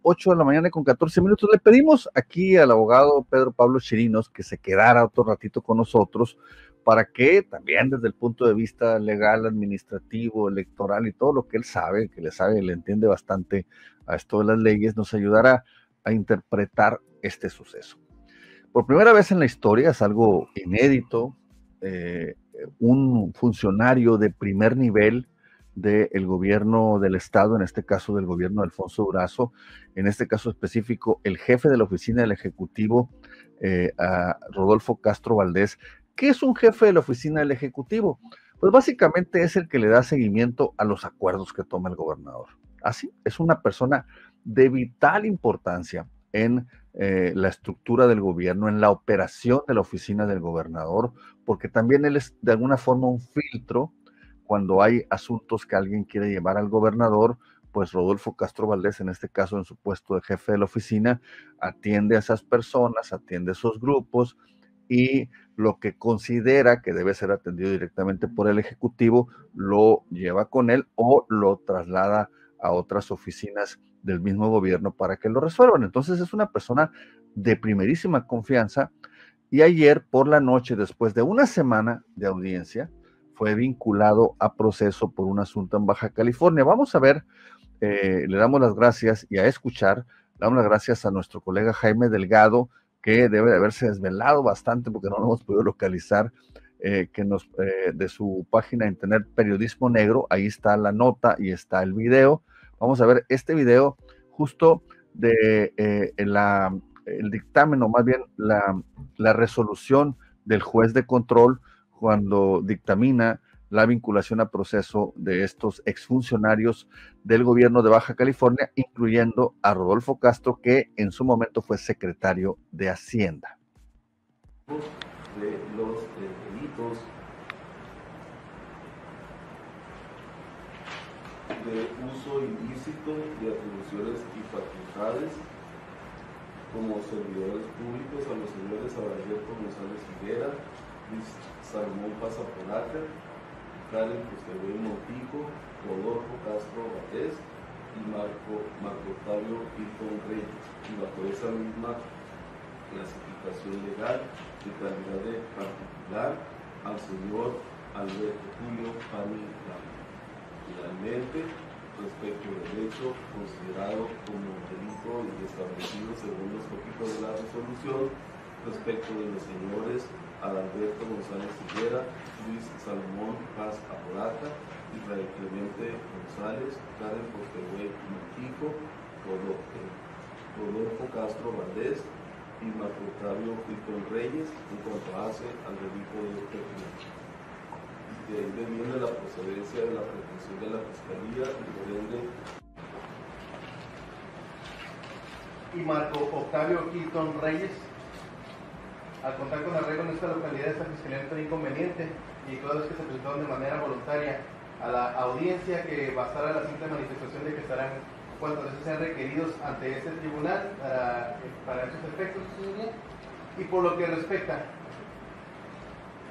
8 de la mañana con 14 minutos. Le pedimos aquí al abogado Pedro Pablo Chirinos que se quedara otro ratito con nosotros para que también desde el punto de vista legal, administrativo, electoral y todo lo que él sabe, que le entiende bastante a esto de las leyes, nos ayudara a interpretar este suceso. Por primera vez en la historia, es algo inédito, un funcionario de primer nivel del gobierno del estado, en este caso del gobierno de Alfonso Durazo, en este caso específico, el jefe de la oficina del Ejecutivo, a Rodolfo Castro Valdés. ¿Qué es un jefe de la oficina del Ejecutivo? Pues básicamente es el que le da seguimiento a los acuerdos que toma el gobernador. Así, es una persona de vital importancia en la estructura del gobierno, en la operación de la oficina del gobernador, porque también él es de alguna forma un filtro cuando hay asuntos que alguien quiere llevar al gobernador. Pues Rodolfo Castro Valdés, en este caso en su puesto de jefe de la oficina, atiende a esas personas, atiende a esos grupos y lo que considera que debe ser atendido directamente por el Ejecutivo lo lleva con él o lo traslada a otras oficinas del mismo gobierno para que lo resuelvan. Entonces es una persona de primerísima confianza y ayer por la noche, después de una semana de audiencia, fue vinculado a proceso por un asunto en Baja California. Vamos a ver, le damos las gracias y a escuchar, le damos las gracias a nuestro colega Jaime Delgado, que debe de haberse desvelado bastante porque no lo hemos podido localizar, de su página de internet Periodismo Negro, ahí está la nota y está el video. Vamos a ver este video justo de el dictamen, o más bien la resolución del juez de control cuando dictamina la vinculación a proceso de estos exfuncionarios del gobierno de Baja California, incluyendo a Rodolfo Castro, que en su momento fue secretario de Hacienda. De los delitos de uso ilícito de atribuciones y facultades como servidores públicos a los señores Adalberto González Higuera, Luis Salomón Pazapolaca, Karen Costebey Montijo, Rodolfo Castro Valdés y Marco Octavio Hilton Reyes, y bajo esa misma clasificación legal de calidad de particular al señor Alberto Julio Pani Ramos. Finalmente, respecto del hecho considerado como delito y establecido según los tópicos de la resolución, respecto de los señores Adalberto González Higuera, Luis Salomón Paz Apolaca, Israel Clemente González, Karen Costebey Montijo, Rodolfo Castro Valdés y Marco Octavio Hilton Reyes en cuanto hace al delito de peculado. De ahí viene la procedencia de la pretensión de la Fiscalía y por ende. Y Marco Octavio Hilton Reyes, al contar con arreglo en esta localidad, esta Fiscalía no tenía inconveniente y todas las que se presentaron de manera voluntaria a la audiencia que basara la simple manifestación de que estarán cuantas veces sean requeridos ante este tribunal para esos efectos, señoría. Y por lo que respecta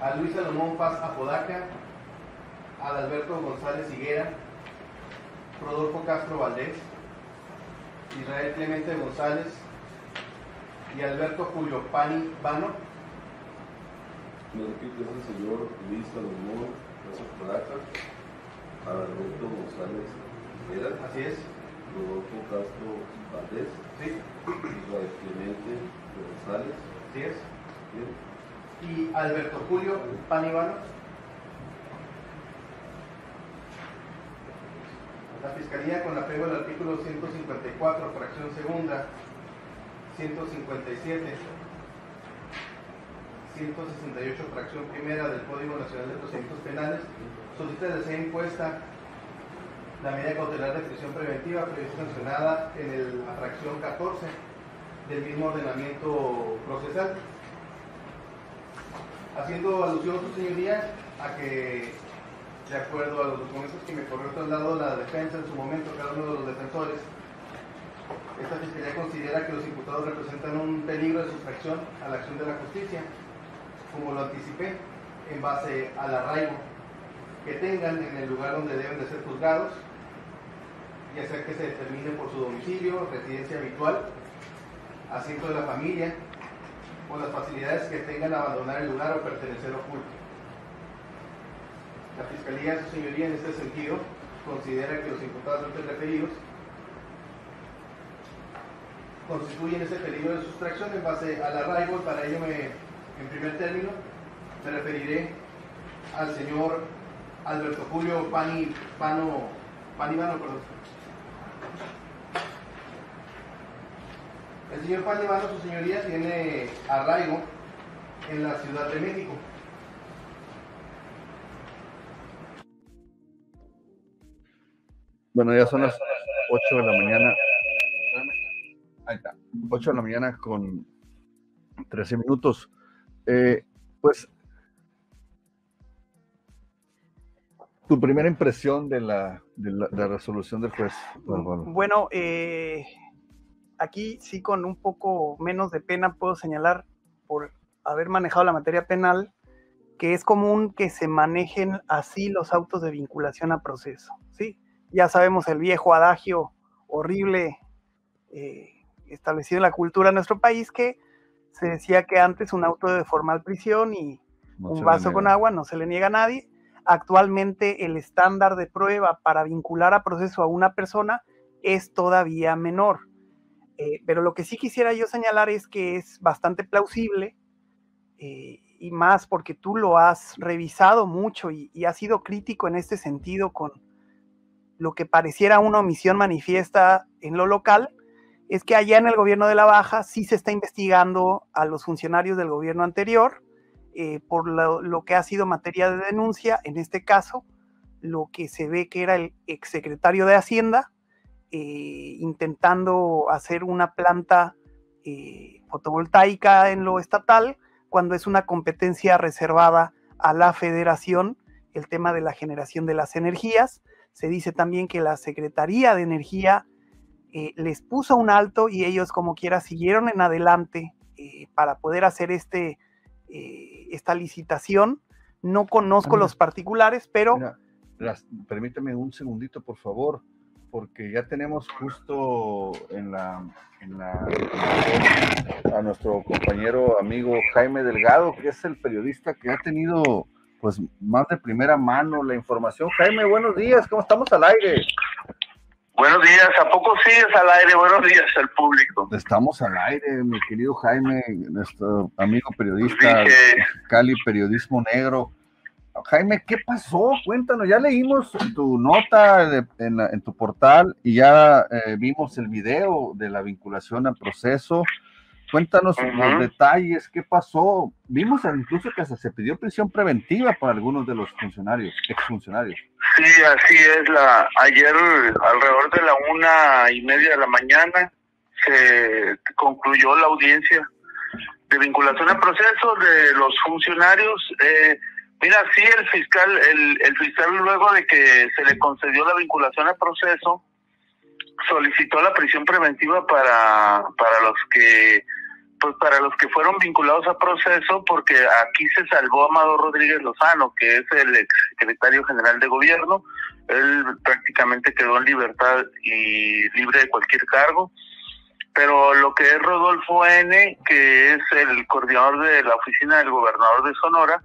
a Luis Salomón Paz Apodaca, a Alberto González Higuera, Rodolfo Castro Valdés, Israel Clemente González y Alberto Julio Pani Vano. Me repito, es el señor Luis Salomón Paz Apodaca, Alberto González Higuera. Así es. Rodolfo Castro Valdés. Sí. Israel Clemente González. Así es. Bien. Y Alberto Julio Pani Vano. La Fiscalía, con apego al artículo 154, fracción segunda, 157, 168, fracción primera del Código Nacional de Procedimientos Penales, solicita que sea impuesta la medida cautelar de prisión preventiva prevista sancionada en la fracción 14 del mismo ordenamiento procesal. Haciendo alusión, su señoría, a que de acuerdo a los documentos que me corrió traslado la defensa en su momento, cada uno de los defensores, esta Fiscalía considera que los imputados representan un peligro de sustracción a la acción de la justicia, como lo anticipé, en base al arraigo que tengan en el lugar donde deben de ser juzgados, ya sea que se determine por su domicilio, residencia habitual, asiento de la familia, o las facilidades que tengan a abandonar el lugar o pertenecer oculto. La Fiscalía, su señoría, en este sentido, considera que los imputados antes referidos constituyen ese peligro de sustracción en base al arraigo. Para ello, en primer término, me referiré al señor Alberto Julio Panivano, El señor Panivano, su señoría, tiene arraigo en la Ciudad de México. Bueno, ya son las 8 de la mañana. Ahí está. 8 de la mañana con 13 minutos. Pues, tu primera impresión de la resolución del juez. Bueno, aquí sí, con un poco menos de pena puedo señalar, por haber manejado la materia penal, que es común que se manejen así los autos de vinculación a proceso, ¿sí? Ya sabemos el viejo adagio horrible establecido en la cultura de nuestro país, que se decía que antes un auto de formal prisión y un vaso con agua no se le niega a nadie. Actualmente el estándar de prueba para vincular a proceso a una persona es todavía menor. Pero lo que sí quisiera yo señalar es que es bastante plausible, y más porque tú lo has revisado mucho y has sido crítico en este sentido con lo que pareciera una omisión manifiesta en lo local, es que allá en el gobierno de la Baja sí se está investigando a los funcionarios del gobierno anterior por lo que ha sido materia de denuncia. En este caso, lo que se ve que era el exsecretario de Hacienda, intentando hacer una planta fotovoltaica en lo estatal, cuando es una competencia reservada a la federación, el tema de la generación de las energías. Se dice también que la Secretaría de Energía les puso un alto y ellos como quiera siguieron en adelante para poder hacer esta licitación. No conozco los particulares, pero... Mira, permíteme un segundito, por favor, porque ya tenemos justo a nuestro compañero amigo Jaime Delgado, que es el periodista que ha tenido pues más de primera mano la información. Jaime, buenos días, ¿cómo estamos al aire? Buenos días, ¿a poco sigues al aire? Buenos días al público. Estamos al aire, mi querido Jaime, nuestro amigo periodista, Cali Periodismo Negro. Jaime, ¿qué pasó? Cuéntanos, ya leímos tu nota en tu portal y ya vimos el video de la vinculación al proceso. Cuéntanos los detalles, ¿qué pasó? Vimos incluso que se pidió prisión preventiva para algunos de los exfuncionarios. Sí, así es. Ayer, alrededor de la 1:30 de la mañana, se concluyó la audiencia de vinculación al proceso de los funcionarios. Mira, sí, el fiscal luego de que se le concedió la vinculación al proceso, solicitó la prisión preventiva para los que fueron vinculados a proceso, porque aquí se salvó Amado Rodríguez Lozano, que es el exsecretario general de gobierno. Él prácticamente quedó en libertad y libre de cualquier cargo. Pero lo que es Rodolfo N., que es el coordinador de la oficina del gobernador de Sonora,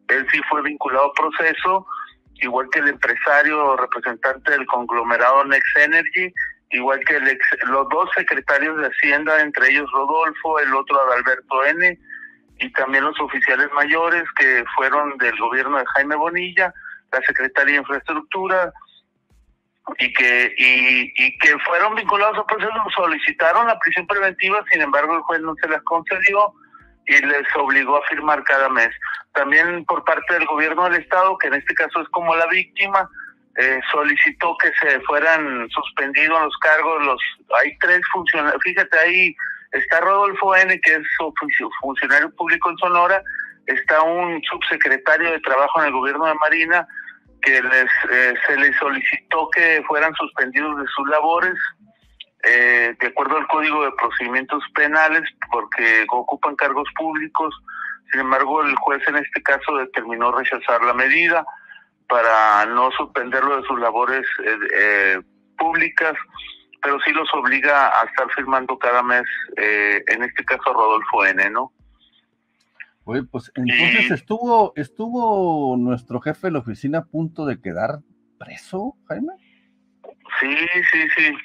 él sí fue vinculado a proceso, igual que el empresario representante del conglomerado Next Energy, igual que los dos secretarios de Hacienda, entre ellos Rodolfo, el otro Adalberto N., y también los oficiales mayores que fueron del gobierno de Jaime Bonilla, la secretaria de Infraestructura, y que fueron vinculados a proceso, solicitaron la prisión preventiva. Sin embargo, el juez no se las concedió y les obligó a firmar cada mes. También por parte del gobierno del estado, que en este caso es como la víctima, solicitó que se fueran suspendidos los cargos. Hay 3 funcionarios, fíjate, ahí está Rodolfo N., que es funcionario público en Sonora, está un subsecretario de Trabajo en el gobierno de Marina, que se les solicitó que fueran suspendidos de sus labores, de acuerdo al Código de Procedimientos Penales, porque ocupan cargos públicos. Sin embargo, el juez en este caso determinó rechazar la medida para no suspenderlo de sus labores públicas, pero sí los obliga a estar firmando cada mes, en este caso Rodolfo N., ¿no? Oye, pues entonces estuvo nuestro jefe de la oficina a punto de quedar preso, Jaime. Sí,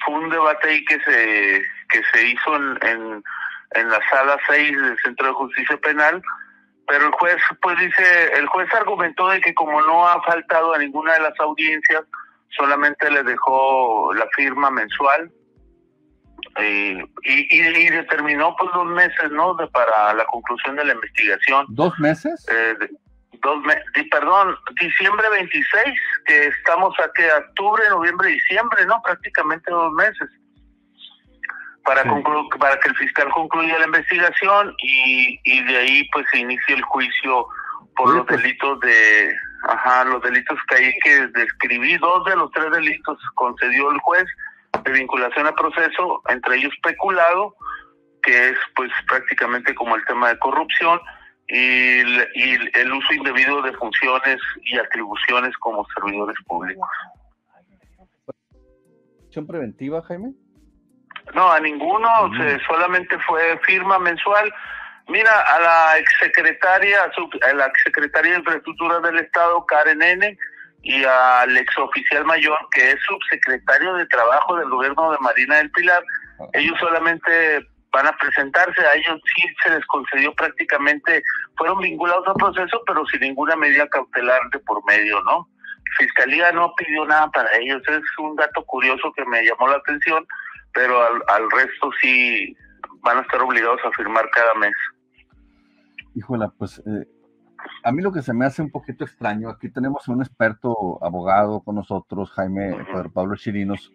fue un debate ahí que se hizo en la sala 6 del Centro de Justicia Penal, pero el juez argumentó de que como no ha faltado a ninguna de las audiencias, solamente le dejó la firma mensual, y determinó pues 2 meses, ¿no? Para la conclusión de la investigación. ¿2 meses? Diciembre 26, que estamos aquí, octubre, noviembre, diciembre, ¿no? Prácticamente 2 meses. Para que el fiscal concluya la investigación y de ahí pues se inicie el juicio por los delitos los delitos que describí. 2 de los 3 delitos concedió el juez de vinculación a proceso, entre ellos peculado, que es pues prácticamente como el tema de corrupción, y el uso indebido de funciones y atribuciones como servidores públicos. ¿Acción preventiva, Jaime? No, a ninguno, solamente fue firma mensual. Mira, a la exsecretaria de Infraestructura del Estado, Karen N., y al exoficial mayor, que es subsecretario de Trabajo del gobierno de Marina del Pilar, ellos solamente van a presentarse. A ellos sí se les concedió prácticamente, fueron vinculados al proceso, pero sin ninguna medida cautelar de por medio, ¿no? Fiscalía no pidió nada para ellos. Es un dato curioso que me llamó la atención, pero al resto sí van a estar obligados a firmar cada mes. Híjola, pues a mí lo que se me hace un poquito extraño, aquí tenemos un experto abogado con nosotros, Jaime Pedro Pablo Chirinos.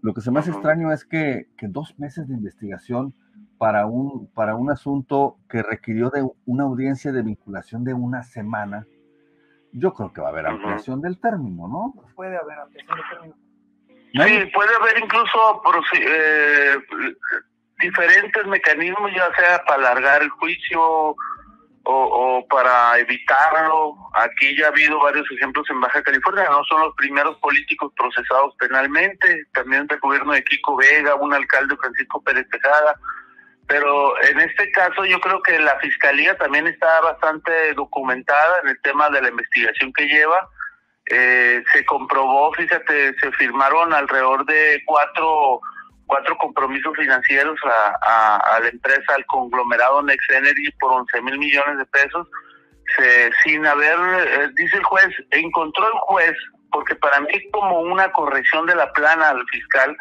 Lo que se me hace extraño es que 2 meses de investigación para un asunto que requirió de una audiencia de vinculación de 1 semana. Yo creo que va a haber ampliación del término, ¿no? Puede haber ampliación del término. Sí, puede haber incluso diferentes mecanismos, ya sea para alargar el juicio o para evitarlo. Aquí ya ha habido varios ejemplos en Baja California, no son los primeros políticos procesados penalmente, también del gobierno de Kiko Vega, un alcalde, Francisco Pérez Tejada, pero en este caso yo creo que la fiscalía también está bastante documentada en el tema de la investigación que lleva. Se comprobó, fíjate, se firmaron alrededor de cuatro compromisos financieros a la empresa, al conglomerado Next Energy, por 11 mil millones de pesos, sin haber, dice el juez, encontró el juez, porque para mí es como una corrección de la plana al fiscal,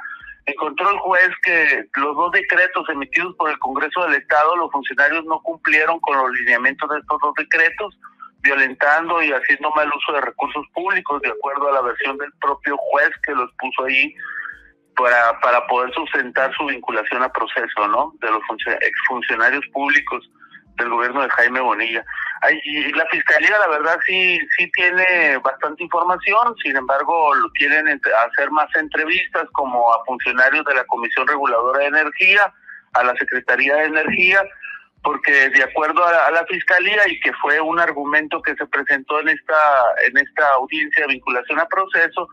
encontró el juez que los 2 decretos emitidos por el Congreso del Estado, los funcionarios no cumplieron con los lineamientos de estos 2 decretos, violentando y haciendo mal uso de recursos públicos, de acuerdo a la versión del propio juez que los puso ahí, para poder sustentar su vinculación a proceso, ¿no? De los exfuncionarios públicos del gobierno de Jaime Bonilla. Y la fiscalía, la verdad, sí tiene bastante información, sin embargo, quieren hacer más entrevistas, como a funcionarios de la Comisión Reguladora de Energía, a la Secretaría de Energía, porque de acuerdo a la fiscalía, y que fue un argumento que se presentó en esta audiencia de vinculación a proceso,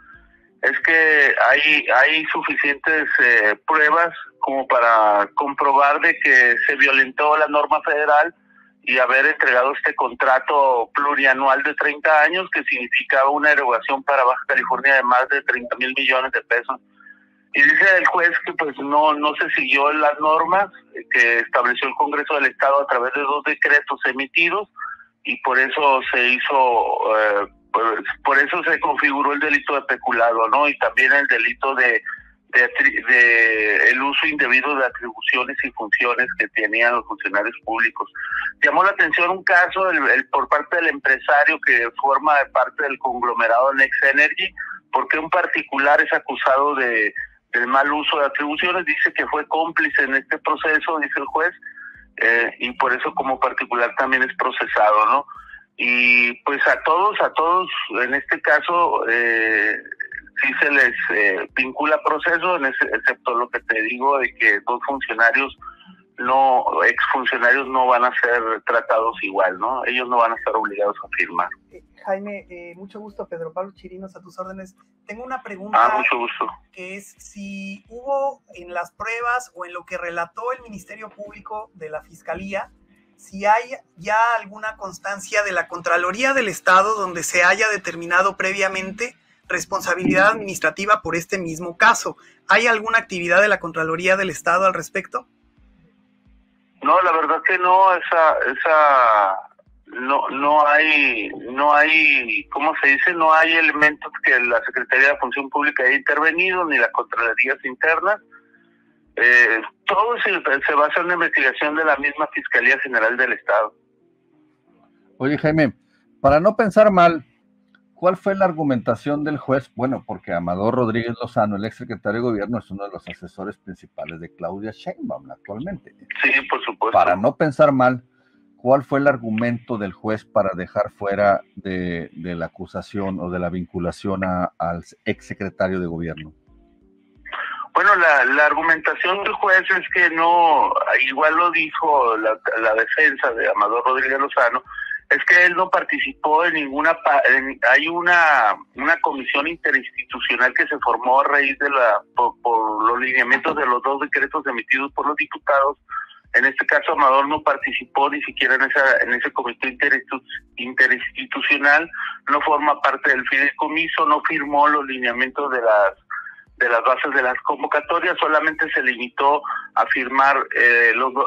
es que hay suficientes pruebas como para comprobar de que se violentó la norma federal y haber entregado este contrato plurianual de 30 años que significaba una erogación para Baja California de más de 30 mil millones de pesos. Y dice el juez que pues no se siguió las normas que estableció el Congreso del Estado a través de 2 decretos emitidos, y por eso se hizo... por eso se configuró el delito de peculado, ¿no? Y también el delito de el uso indebido de atribuciones y funciones que tenían los funcionarios públicos. Llamó la atención un caso por parte del empresario que forma parte del conglomerado Next Energy, porque un particular es acusado del mal uso de atribuciones, dice que fue cómplice en este proceso, dice el juez, y por eso como particular también es procesado, ¿no? Y pues a todos en este caso sí se les vincula proceso, excepto lo que te digo de que 2 funcionarios exfuncionarios no van a ser tratados igual, ¿no? Ellos no van a estar obligados a firmar. Jaime, mucho gusto, Pedro Pablo Chirinos, a tus órdenes. Tengo una pregunta. Mucho gusto. Que es si hubo en las pruebas o en lo que relató el Ministerio Público de la Fiscalía, si hay ya alguna constancia de la Contraloría del Estado donde se haya determinado previamente responsabilidad administrativa por este mismo caso. ¿Hay alguna actividad de la Contraloría del Estado al respecto? No, la verdad que no, no hay, ¿cómo se dice? No hay elementos que la Secretaría de Función Pública haya intervenido, ni las Contralorías internas. Todo se basa en una investigación de la misma Fiscalía General del Estado. Oye, Jaime, para no pensar mal, ¿cuál fue la argumentación del juez? Bueno, porque Amador Rodríguez Lozano, el exsecretario de Gobierno, es uno de los asesores principales de Claudia Sheinbaum actualmente. Sí, por supuesto. Para no pensar mal, ¿cuál fue el argumento del juez para dejar fuera de la acusación o de la vinculación al exsecretario de Gobierno? Bueno, la argumentación del juez es que no, igual lo dijo la defensa de Amador Rodríguez Lozano, es que él no participó en ninguna, hay una comisión interinstitucional que se formó a raíz de por los lineamientos de los 2 decretos emitidos por los diputados. En este caso, Amador no participó ni siquiera en ese comité interinstitucional, no forma parte del fideicomiso, no firmó los lineamientos de las bases de las convocatorias, solamente se limitó a firmar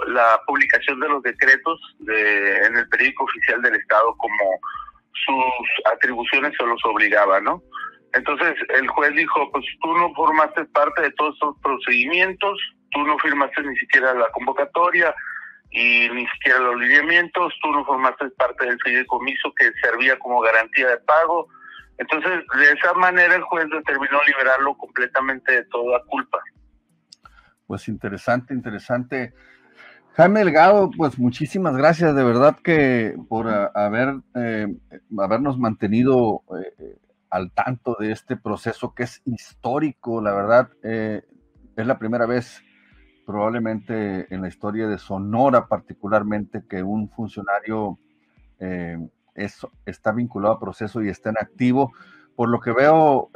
la publicación de los decretos en el periódico oficial del Estado como sus atribuciones se los obligaba, ¿no? Entonces el juez dijo, pues tú no formaste parte de todos estos procedimientos, tú no firmaste ni siquiera la convocatoria y ni siquiera los lineamientos, tú no formaste parte del fideicomiso que servía como garantía de pago. Entonces, de esa manera el juez determinó liberarlo completamente de toda culpa. Pues interesante. Jaime Delgado, pues muchísimas gracias, de verdad que por habernos mantenido al tanto de este proceso que es histórico, la verdad, es la primera vez probablemente en la historia de Sonora particularmente que un funcionario está vinculado a proceso y está en activo. Por lo que veo,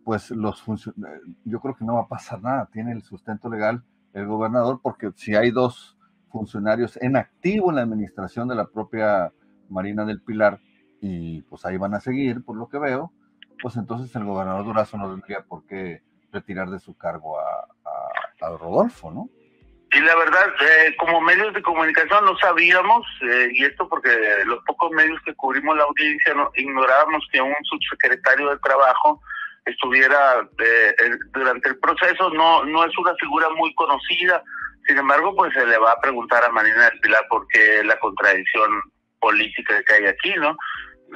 pues yo creo que no va a pasar nada, tiene el sustento legal el gobernador, porque si hay 2 funcionarios en activo en la administración de la propia Marina del Pilar, y pues ahí van a seguir, por lo que veo, pues entonces el gobernador Durazo no tendría por qué retirar de su cargo a Rodolfo, ¿no? Y la verdad, como medios de comunicación no sabíamos, y esto porque los pocos medios que cubrimos la audiencia ignorábamos que un subsecretario de Trabajo estuviera durante el proceso. No es una figura muy conocida, sin embargo, pues se le va a preguntar a Marina del Pilar por qué la contradicción política que hay aquí, ¿no?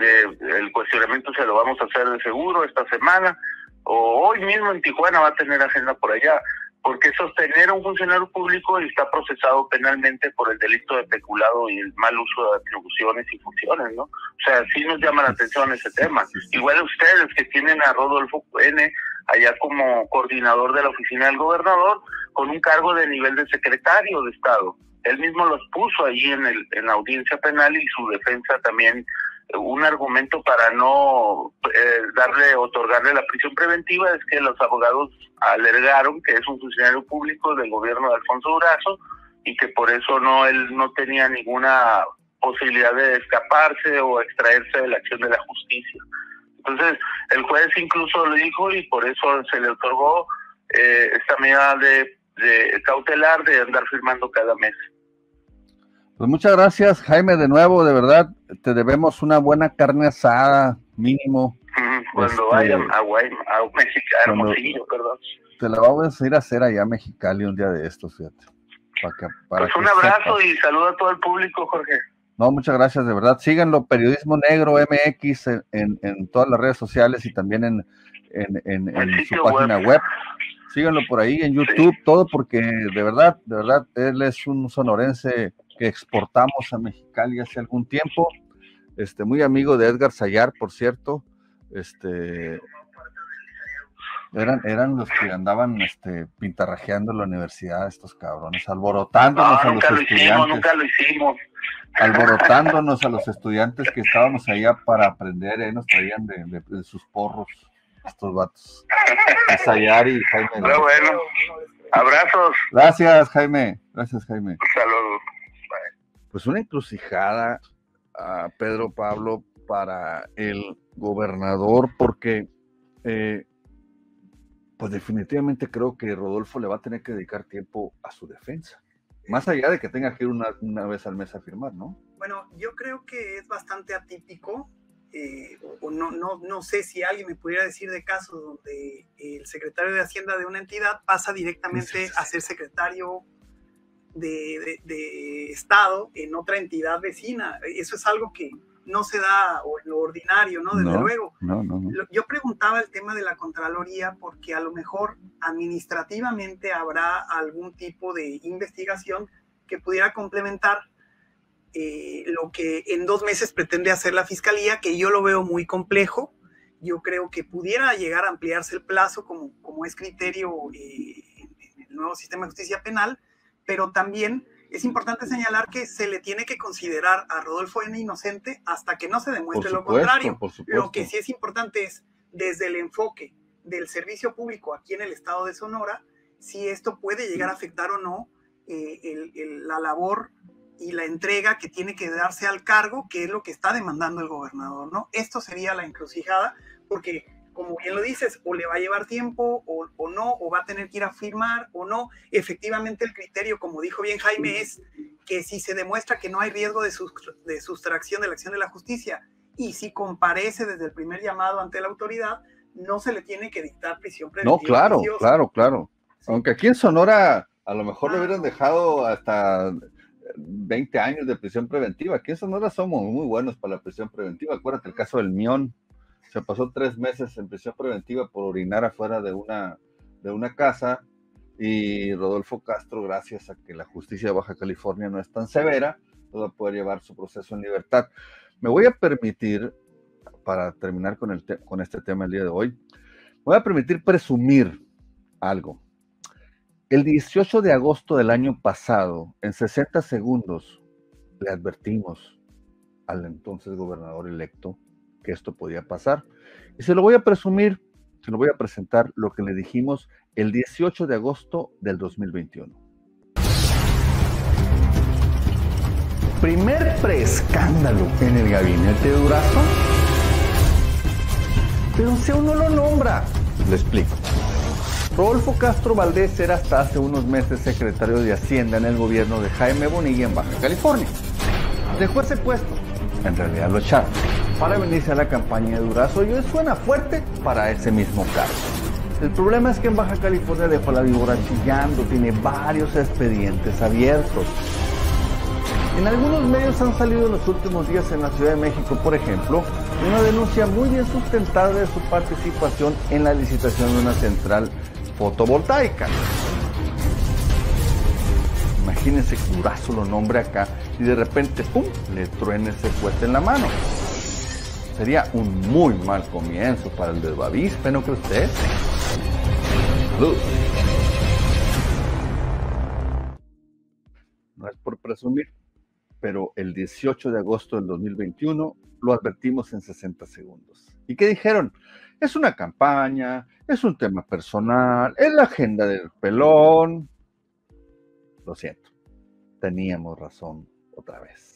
El cuestionamiento se lo vamos a hacer de seguro esta semana, o hoy mismo en Tijuana va a tener agenda por allá, porque sostener a un funcionario público está procesado penalmente por el delito de peculado y el mal uso de atribuciones y funciones, ¿no? O sea, sí nos llama la atención ese tema. Igual ustedes que tienen a Rodolfo N. allá como coordinador de la oficina del gobernador, con un cargo de nivel de secretario de Estado. Él mismo los puso ahí en la audiencia penal, y su defensa también, un argumento para no otorgarle la prisión preventiva es que los abogados alegaron que es un funcionario público del gobierno de Alfonso Durazo y que por eso él no tenía ninguna posibilidad de escaparse o extraerse de la acción de la justicia. Entonces el juez incluso lo dijo, y por eso se le otorgó esta medida de cautelar de andar firmando cada mes. Pues muchas gracias, Jaime, de nuevo, de verdad, te debemos una buena carne asada, mínimo. Cuando vayan a Hermosillo, perdón. Te la vamos a ir a hacer allá a Mexicali un día de estos, fíjate. Pues un abrazo y saludo a todo el público, Jorge. No, muchas gracias, de verdad. Síganlo, Periodismo Negro MX, en todas las redes sociales y también en su página web. Síganlo por ahí, en YouTube, sí. Todo, porque de verdad, él es un sonorense que exportamos a Mexicali hace algún tiempo, muy amigo de Edgar Sayar, por cierto, Eran los que andaban pintarrajeando la universidad, estos cabrones, alborotándonos a los estudiantes. Nunca lo hicimos. Alborotándonos a los estudiantes que estábamos allá para aprender, nos traían de sus porros estos vatos. Sayar y Jaime. Pero bueno, abrazos. Gracias, Jaime. Gracias, Jaime. Saludos. Pues una encrucijada, Pedro Pablo, para el gobernador, porque pues definitivamente creo que Rodolfo le va a tener que dedicar tiempo a su defensa. Más allá de que tenga que ir una vez al mes a firmar, ¿no? Bueno, yo creo que es bastante atípico, o no sé si alguien me pudiera decir de casos donde el secretario de Hacienda de una entidad pasa directamente a ser secretario de Estado en otra entidad vecina. Eso es algo que no se da en lo ordinario, ¿no? Desde luego. No. Yo preguntaba el tema de la Contraloría porque a lo mejor administrativamente habrá algún tipo de investigación que pudiera complementar lo que en 2 meses pretende hacer la Fiscalía, que yo lo veo muy complejo. Yo creo que pudiera llegar a ampliarse el plazo como es criterio en el nuevo sistema de justicia penal, pero también es importante señalar que se le tiene que considerar a Rodolfo N. inocente hasta que no se demuestre lo contrario. Lo que sí es importante es, desde el enfoque del servicio público aquí en el estado de Sonora, si esto puede llegar a afectar o no la labor y la entrega que tiene que darse al cargo, que es lo que está demandando el gobernador, ¿no? Esto sería la encrucijada, porque como bien lo dices, o le va a llevar tiempo o no, o va a tener que ir a firmar o no. Efectivamente, el criterio, como dijo bien Jaime, es que si se demuestra que no hay riesgo de sustracción de la acción de la justicia y si comparece desde el primer llamado ante la autoridad, no se le tiene que dictar prisión preventiva. No, claro. Sí. Aunque aquí en Sonora a lo mejor le hubieran dejado hasta 20 años de prisión preventiva. Aquí en Sonora somos muy buenos para la prisión preventiva. Acuérdate el caso del Mión. Se pasó 3 meses en prisión preventiva por orinar afuera de una casa, y Rodolfo Castro, gracias a que la justicia de Baja California no es tan severa, va a poder llevar su proceso en libertad. Me voy a permitir, para terminar con este tema el día de hoy, me voy a permitir presumir algo. El 18 de agosto del año pasado, en 60 segundos, le advertimos al entonces gobernador electo que esto podía pasar. Y se lo voy a presumir, se lo voy a presentar lo que le dijimos el 18 de agosto del 2021. Primer preescándalo en el gabinete de Durazo. Pero si aún no lo nombra, le explico. Rodolfo Castro Valdés era hasta hace unos meses secretario de Hacienda en el gobierno de Jaime Bonilla en Baja California. Dejó ese puesto, en realidad lo echaron, para venirse a la campaña de Durazo, y hoy suena fuerte para ese mismo cargo. El problema es que en Baja California dejó la víbora chillando, tiene varios expedientes abiertos. En algunos medios han salido en los últimos días en la Ciudad de México, por ejemplo, una denuncia muy bien sustentada de su participación en la licitación de una central fotovoltaica. Imagínense que Durazo lo nombre acá y de repente, ¡pum!, le truene ese puesto en la mano. Sería un muy mal comienzo para el del Bavispe, ¿no cree usted? ¡Salud! No es por presumir, pero el 18 de agosto del 2021 lo advertimos en 60 segundos. ¿Y qué dijeron? Es una campaña, es un tema personal, es la agenda del pelón. Lo siento, teníamos razón otra vez.